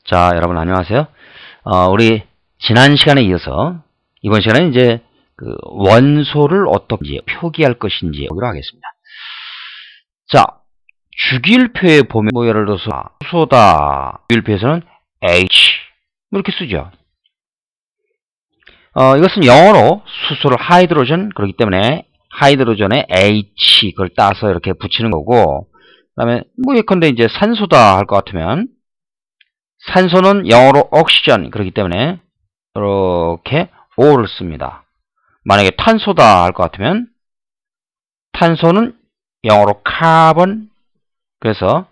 자, 여러분 안녕하세요. 우리 지난 시간에 이어서 이번 시간에는 이제 그 원소를 어떻게 표기할 것인지 보기로 하겠습니다. 자, 주기율표에 보면 뭐 예를 들어서 수소다. 주기율표에서는 H 이렇게 쓰죠. 이것은 영어로 수소를 하이드로전, 그렇기 때문에 하이드로전에 H 그걸 따서 이렇게 붙이는 거고, 그다음에 뭐 예컨대 이제 산소다 할 것 같으면 산소는 영어로 옥시전, 그렇기 때문에 이렇게 O를 씁니다. 만약에 탄소다 할 것 같으면 탄소는 영어로 카본, 그래서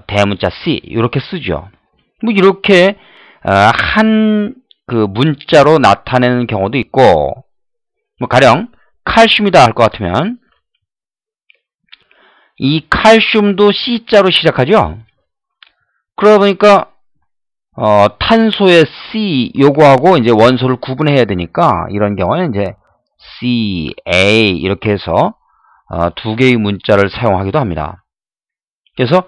대문자 C 이렇게 쓰죠. 뭐 이렇게 한 그 문자로 나타내는 경우도 있고, 뭐 가령 칼슘이다 할 것 같으면 이 칼슘도 C자로 시작하죠. 그러다 보니까 탄소의 C 요거하고 이제 원소를 구분해야 되니까 이런 경우에는 이제 C, A 이렇게 해서 두 개의 문자를 사용하기도 합니다. 그래서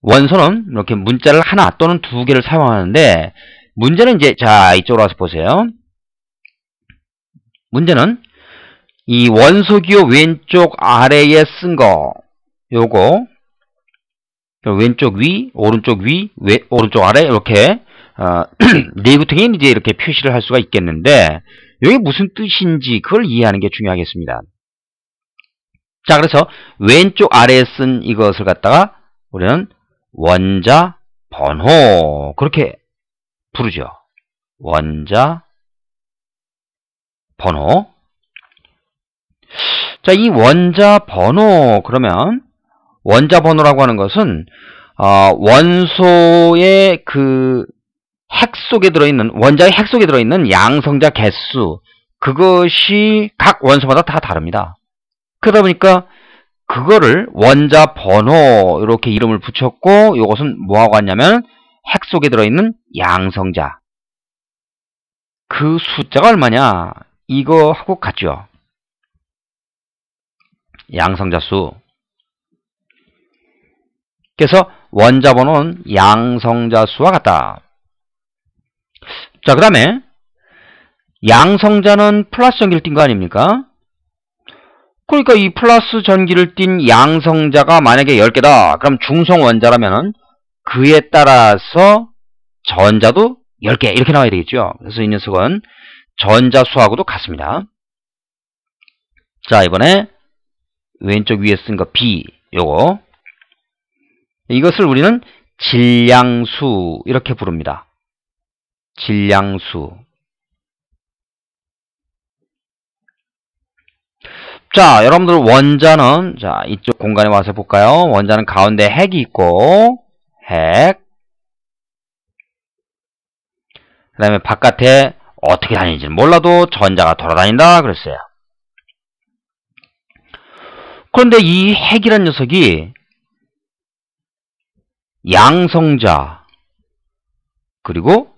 원소는 이렇게 문자를 하나 또는 두 개를 사용하는데, 문제는 이제 자 이쪽으로 와서 보세요. 문제는 이 원소기호 왼쪽 아래에 쓴 거 요거 왼쪽 위, 오른쪽 위, 오른쪽 아래 이렇게 네구탱이 이제 이렇게 표시를 할 수가 있겠는데, 이게 무슨 뜻인지 그걸 이해하는 게 중요하겠습니다. 자, 그래서 왼쪽 아래에 쓴 이것을 갖다가 우리는 원자 번호 그렇게 부르죠. 원자 번호. 자, 이 원자 번호, 그러면 원자 번호라고 하는 것은 원소의 그 핵 속에 들어있는, 원자의 핵 속에 들어있는 양성자 개수, 그것이 각 원소마다 다 다릅니다. 그러다 보니까 그거를 원자 번호 이렇게 이름을 붙였고, 이것은 뭐하고 같냐면 핵 속에 들어있는 양성자, 그 숫자가 얼마냐 이거하고 같죠. 양성자 수. 그래서 원자 번호는 양성자 수와 같다. 자, 그 다음에 양성자는 플러스 전기를 띈 거 아닙니까? 그러니까 이 플러스 전기를 띤 양성자가 만약에 10개다. 그럼 중성원자라면 그에 따라서 전자도 10개 이렇게 나와야 되겠죠. 그래서 이 녀석은 전자수하고도 같습니다. 자, 이번에 왼쪽 위에 쓴 거 B 요거, 이것을 우리는 질량수 이렇게 부릅니다. 질량수. 자, 여러분들 원자는, 자, 이쪽 공간에 와서 볼까요? 원자는 가운데 핵이 있고, 핵. 그 다음에 바깥에 어떻게 다니는지는 몰라도 전자가 돌아다닌다 그랬어요. 그런데 이 핵이란 녀석이 양성자, 그리고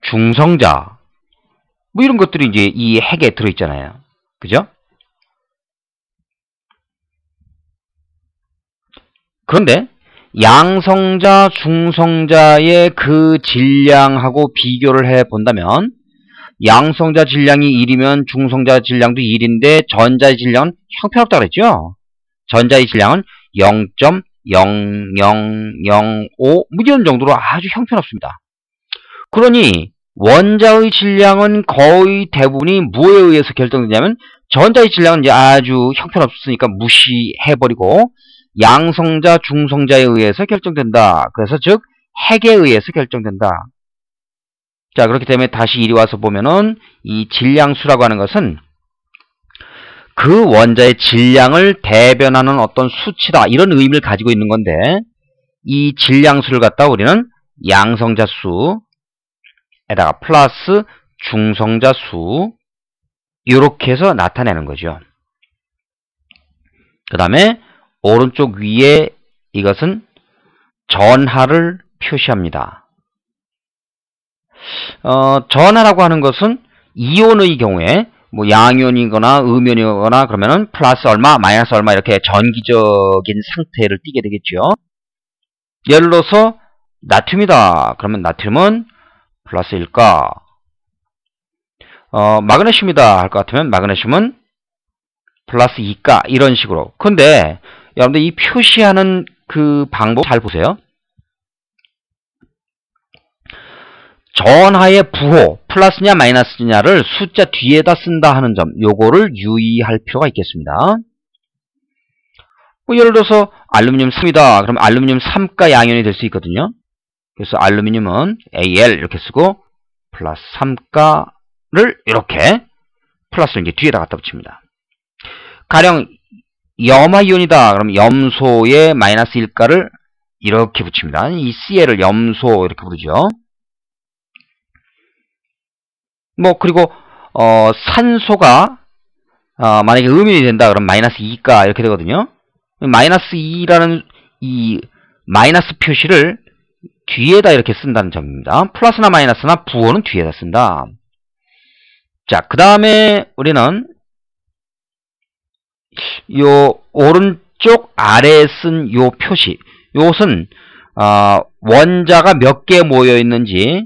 중성자, 뭐 이런 것들이 이제 이 핵에 들어있잖아요. 그죠? 그런데 양성자, 중성자의 그 질량하고 비교를 해 본다면, 양성자 질량이 1이면 중성자 질량도 1인데 전자의 질량은 형편없다 그랬죠? 전자의 질량은 0.0005 뭐 이런 정도로 아주 형편없습니다. 그러니 원자의 질량은 거의 대부분이 뭐에 의해서 결정되냐면, 전자의 질량은 이제 아주 형편없으니까 무시해버리고 양성자, 중성자에 의해서 결정된다. 그래서 즉 핵에 의해서 결정된다. 자, 그렇기 때문에 다시 이리 와서 보면은 이 질량수라고 하는 것은 그 원자의 질량을 대변하는 어떤 수치다, 이런 의미를 가지고 있는 건데, 이 질량수를 갖다 우리는 양성자 수에다가 플러스 중성자 수 이렇게 해서 나타내는 거죠. 그 다음에 오른쪽 위에 이것은 전하를 표시합니다. 전하라고 하는 것은 이온의 경우에 뭐 양이온이거나 음이온이거나 그러면은 플러스 얼마, 마이너스 얼마 이렇게 전기적인 상태를 띠게 되겠죠. 예를 들어서 나트륨이다. 그러면 나트륨은 플러스 1가, 마그네슘이다 할 것 같으면 마그네슘은 플러스 2가, 이런 식으로. 근데 여러분들 이 표시하는 그 방법 잘 보세요. 전하의 부호 플러스냐 마이너스냐를 숫자 뒤에다 쓴다 하는 점, 요거를 유의할 필요가 있겠습니다. 뭐 예를 들어서 알루미늄 3이다. 그럼 알루미늄 3가 양연이 될 수 있거든요. 그래서 알루미늄은 Al 이렇게 쓰고 플러스 3가를 이렇게 플러스를 이제 뒤에다 갖다 붙입니다. 가령 염화이온이다. 그럼 염소의 마이너스 1가를 이렇게 붙입니다. 이 Cl을 염소 이렇게 부르죠. 뭐 그리고 산소가 만약에 음연이 된다. 그럼 마이너스 2가 이렇게 되거든요. 마이너스 2라는 이 마이너스 표시를 뒤에다 이렇게 쓴다는 점입니다. 플러스나 마이너스나 부호는 뒤에다 쓴다. 자, 그 다음에 우리는 요 오른쪽 아래에 쓴 요 표시, 요것은 원자가 몇 개 모여 있는지,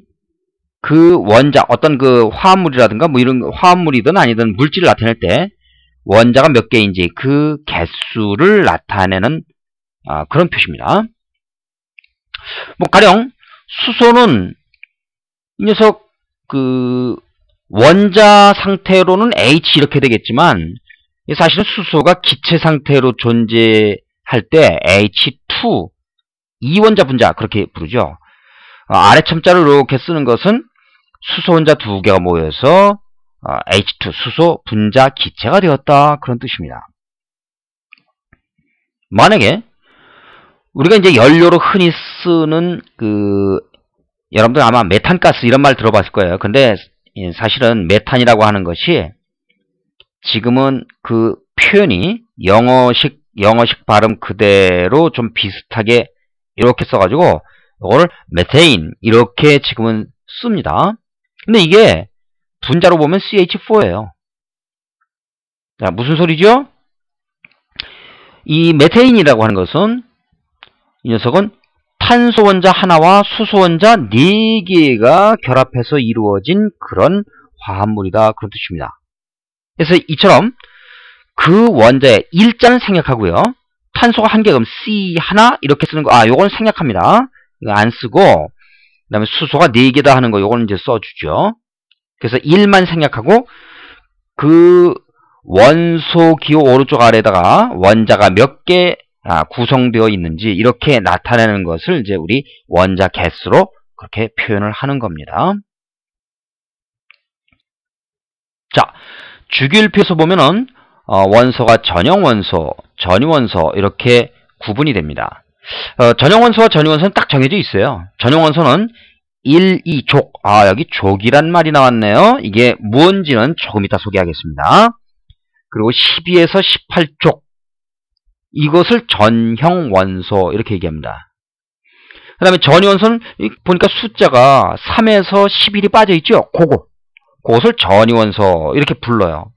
그 원자 어떤 그 화합물이라든가 뭐 이런 화합물이든 아니든 물질을 나타낼 때 원자가 몇 개인지 그 개수를 나타내는 그런 표시입니다. 뭐 가령 수소는 이 녀석 그 원자 상태로는 H 이렇게 되겠지만 사실은 수소가 기체 상태로 존재할 때 H2 이원자 분자 그렇게 부르죠. 아래 첨자를 이렇게 쓰는 것은 수소 원자 2개가 모여서 H2 수소 분자 기체가 되었다, 그런 뜻입니다. 만약에 우리가 이제 연료로 흔히 쓰는 여러분들 아마 메탄가스 이런 말 들어봤을 거예요. 근데 사실은 메탄이라고 하는 것이 지금은 그 표현이 영어식 발음 그대로 좀 비슷하게 이렇게 써가지고 이걸 메테인 이렇게 지금은 씁니다. 근데 이게 분자로 보면 CH4예요. 자, 무슨 소리죠? 이 메테인이라고 하는 것은 이 녀석은 탄소 원자 하나와 수소 원자 4개가 결합해서 이루어진 그런 화합물이다, 그런 뜻입니다. 그래서 이처럼 그 원자의 일자는 생략하고요. 탄소가 1개 그럼 C 하나 이렇게 쓰는 거, 요건 생략합니다. 이거 안 쓰고, 그 다음에 수소가 4개다 하는 거 요거는 이제 써주죠. 그래서 1만 생략하고 그 원소 기호 오른쪽 아래에다가 원자가 몇 개 구성되어 있는지 이렇게 나타내는 것을 이제 우리 원자 개수로 그렇게 표현을 하는 겁니다. 자, 주기율표에서 보면은 원소가 전형원소, 전위원소 이렇게 구분이 됩니다. 전형원소와 전위원소는 딱 정해져 있어요. 전형원소는 1, 2, 족. 여기 족이란 말이 나왔네요. 이게 뭔지는 조금 이따 소개하겠습니다. 그리고 12에서 18족. 이것을 전형원소 이렇게 얘기합니다. 그 다음에 전위원소는 보니까 숫자가 3에서 11이 빠져있죠. 그것을 전위원소 이렇게 불러요.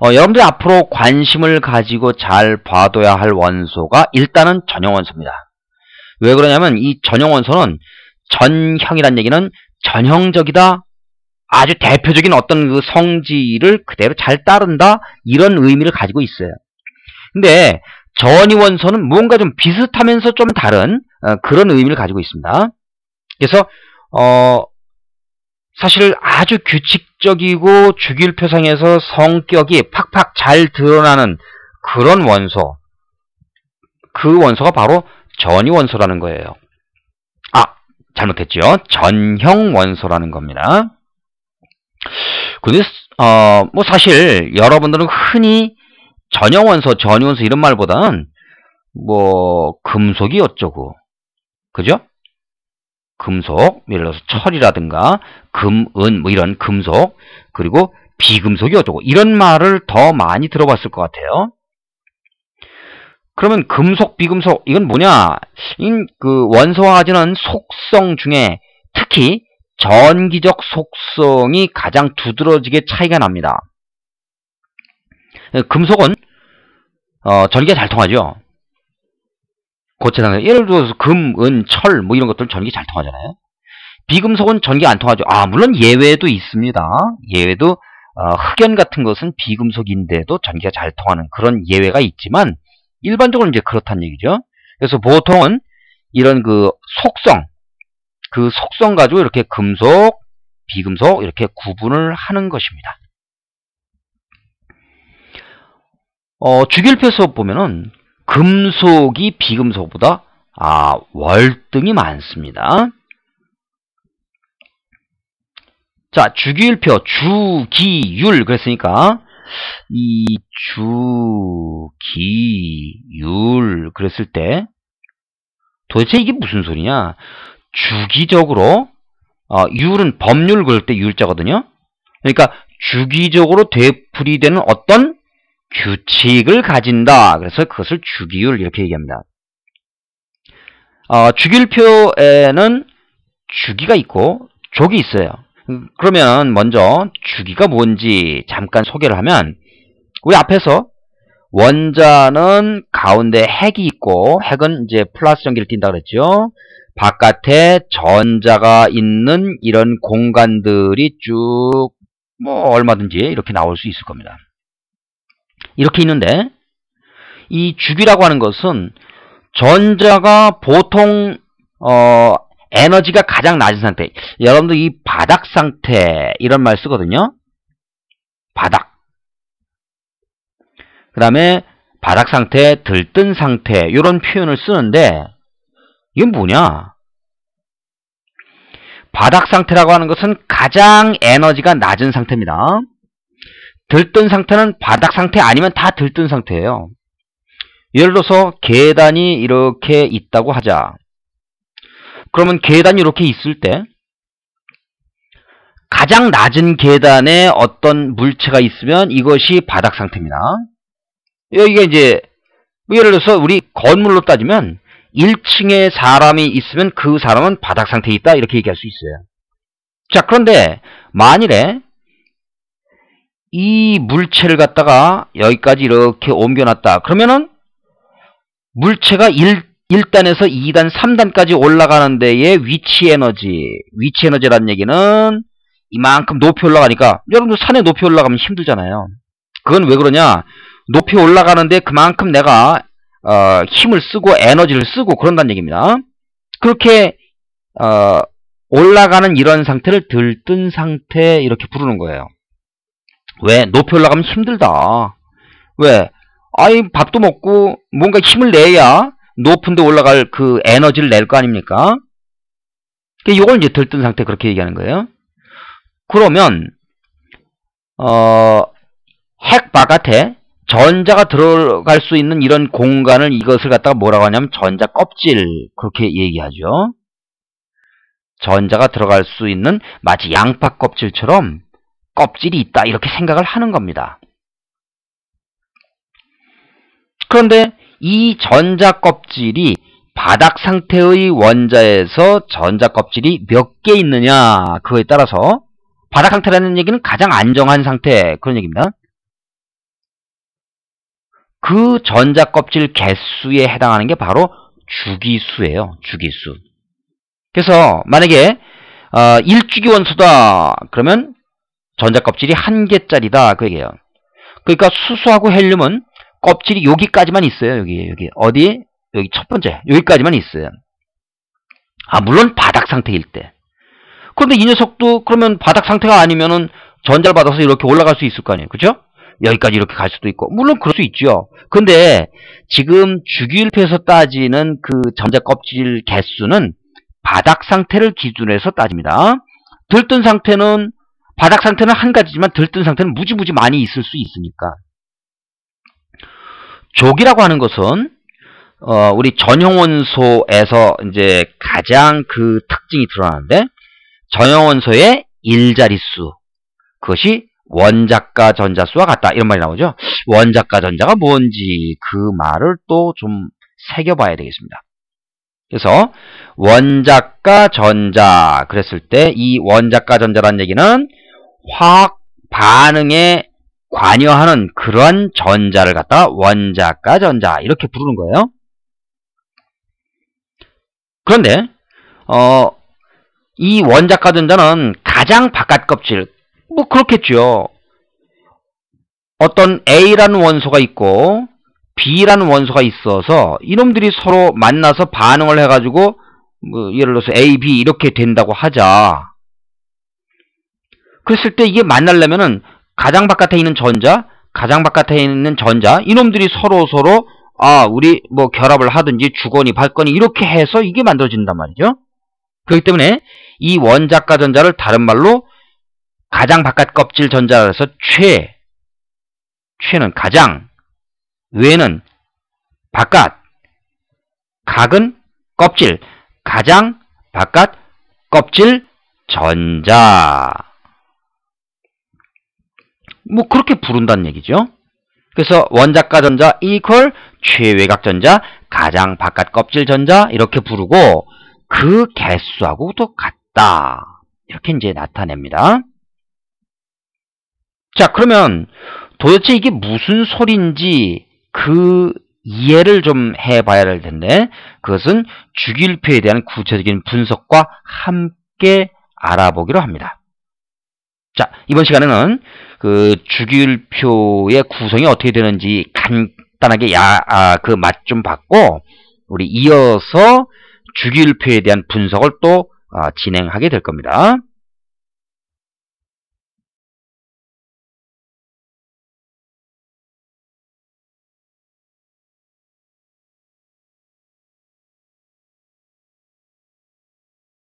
여러분들이 앞으로 관심을 가지고 잘 봐둬야 할 원소가 일단은 전형원소입니다. 왜 그러냐면 이 전형원소는 전형이란 얘기는 전형적이다, 아주 대표적인 어떤 그 성질을 그대로 잘 따른다, 이런 의미를 가지고 있어요. 근데 전위원소는 무언가 좀 비슷하면서 좀 다른 그런 의미를 가지고 있습니다. 그래서 사실 아주 규칙적이고 주기율표상에서 성격이 팍팍 잘 드러나는 그런 원소, 그 원소가 바로 전위원소라는 거예요. 잘못했죠. 전형원소라는 겁니다. 근데 뭐 사실 여러분들은 흔히 전형원소, 전위원소 이런 말보다는 뭐 금속이 어쩌고, 그죠? 금속, 예를 들어서 철이라든가 금, 은 뭐 이런 금속, 그리고 비금속이 어쩌고 이런 말을 더 많이 들어봤을 것 같아요. 그러면 금속, 비금속 이건 뭐냐? 그 원소와 가지는 속성 중에 특히 전기적 속성이 가장 두드러지게 차이가 납니다. 금속은 전기가 잘 통하죠. 고체 상태. 예를 들어서 금, 은, 철 뭐 이런 것들은 전기 잘 통하잖아요. 비금속은 전기 안 통하죠. 물론 예외도 있습니다. 예외도 흑연 같은 것은 비금속인데도 전기가 잘 통하는 그런 예외가 있지만 일반적으로 이제 그렇다는 얘기죠. 그래서 보통은 이런 그 속성 가지고 이렇게 금속, 비금속 이렇게 구분을 하는 것입니다. 주기율표에서 보면은 금속이 비금속보다 월등히 많습니다. 자, 주기율표, 주기율 그랬으니까 이 주기율 그랬을 때 도대체 이게 무슨 소리냐? 주기적으로 율은 법률 그럴 때 율자거든요. 그러니까 주기적으로 되풀이되는 어떤 규칙을 가진다. 그래서 그것을 주기율 이렇게 얘기합니다. 주기율표에는 주기가 있고 족이 있어요. 그러면 먼저 주기가 뭔지 잠깐 소개를 하면 우리 앞에서 원자는 가운데 핵이 있고 핵은 이제 플러스 전기를 띈다 그랬죠. 바깥에 전자가 있는 이런 공간들이 쭉 뭐 얼마든지 이렇게 나올 수 있을 겁니다. 이렇게 있는데 이 주기라고 하는 것은 전자가 보통 에너지가 가장 낮은 상태. 여러분들 이 바닥 상태 이런 말 쓰거든요. 바닥. 그 다음에 바닥 상태, 들뜬 상태 이런 표현을 쓰는데 이건 뭐냐? 바닥 상태라고 하는 것은 가장 에너지가 낮은 상태입니다. 들뜬 상태는 바닥 상태 아니면 다 들뜬 상태예요. 예를 들어서 계단이 이렇게 있다고 하자. 그러면 계단이 이렇게 있을 때 가장 낮은 계단에 어떤 물체가 있으면 이것이 바닥 상태입니다. 여기가 이제 예를 들어서 우리 건물로 따지면 1층에 사람이 있으면 그 사람은 바닥 상태에 있다 이렇게 얘기할 수 있어요. 자, 그런데 만일에 이 물체를 갖다가 여기까지 이렇게 옮겨놨다. 그러면은 물체가 1단에서 2단, 3단까지 올라가는 데의 위치 에너지라는 얘기는 이만큼 높이 올라가니까 여러분들 산에 높이 올라가면 힘들잖아요. 그건 왜 그러냐? 높이 올라가는데 그만큼 내가 힘을 쓰고 에너지를 쓰고 그런다는 얘기입니다. 그렇게 올라가는 이런 상태를 들뜬 상태 이렇게 부르는 거예요. 왜? 높이 올라가면 힘들다. 왜? 밥도 먹고 뭔가 힘을 내야 높은 데 올라갈 그 에너지를 낼 거 아닙니까? 이걸 이제 들뜬 상태 그렇게 얘기하는 거예요. 그러면 핵 바깥에 전자가 들어갈 수 있는 이런 공간을 이것을 갖다가 뭐라고 하냐면 전자 껍질 그렇게 얘기하죠. 전자가 들어갈 수 있는 마치 양파 껍질처럼 껍질이 있다 이렇게 생각을 하는 겁니다. 그런데 이 전자 껍질이 바닥 상태의 원자에서 전자 껍질이 몇 개 있느냐 그거에 따라서 바닥 상태라는 얘기는 가장 안정한 상태 그런 얘기입니다. 그 전자 껍질 개수에 해당하는 게 바로 주기수예요. 주기수. 그래서 만약에 1주기 원소다 그러면 전자 껍질이 1개짜리다 그 얘기예요. 그러니까 수소하고 헬륨은 껍질이 여기까지만 있어요. 여기 어디? 여기 첫 번째 여기까지만 있어요. 물론 바닥 상태일 때. 그런데 이 녀석도 그러면 바닥 상태가 아니면은 전자를 받아서 이렇게 올라갈 수 있을 거 아니에요. 그죠? 여기까지 이렇게 갈 수도 있고 물론 그럴 수 있죠. 근데 지금 주기율표에서 따지는 그 전자 껍질 개수는 바닥 상태를 기준으로 해서 따집니다. 들뜬 상태는 바닥 상태는 한 가지지만 들뜬 상태는 무지무지 많이 있을 수 있으니까. 족이라고 하는 것은 우리 전형원소에서 이제 가장 그 특징이 드러나는데 전형원소의 일자리수 그것이 원자가 전자수와 같다 이런 말이 나오죠. 원자가 전자가 뭔지 그 말을 또 좀 새겨봐야 되겠습니다. 그래서 원자가 전자 그랬을 때 이 원자가 전자라는 얘기는 화학 반응에 관여하는 그런 전자를 갖다가 원자가 전자 이렇게 부르는 거예요. 그런데 이 원자가 전자는 가장 바깥 껍질, 뭐 그렇겠죠. 어떤 A라는 원소가 있고 B라는 원소가 있어서 이놈들이 서로 만나서 반응을 해가지고 뭐 예를 들어서 A, B 이렇게 된다고 하자. 그랬을 때 이게 만나려면은 가장 바깥에 있는 전자, 가장 바깥에 있는 전자 이놈들이 서로 우리 뭐 결합을 하든지 주거니 받거니 이렇게 해서 이게 만들어진단 말이죠. 그렇기 때문에 이 원자가 전자를 다른 말로 가장 바깥 껍질 전자라 해서 최는 가장, 외는 바깥, 각은 껍질, 가장 바깥 껍질 전자. 뭐 그렇게 부른다는 얘기죠. 그래서 원자가 전자 equal 최외곽 전자, 가장 바깥 껍질 전자 이렇게 부르고 그 개수하고도 같다. 이렇게 이제 나타냅니다. 자, 그러면 도대체 이게 무슨 소리인지 그 이해를 좀 해봐야 할 텐데 그것은 주기율표에 대한 구체적인 분석과 함께 알아보기로 합니다. 자, 이번 시간에는 그 주기율표의 구성이 어떻게 되는지 간단하게 그 맛 좀 봤고 우리 이어서 주기율표에 대한 분석을 또 진행하게 될 겁니다.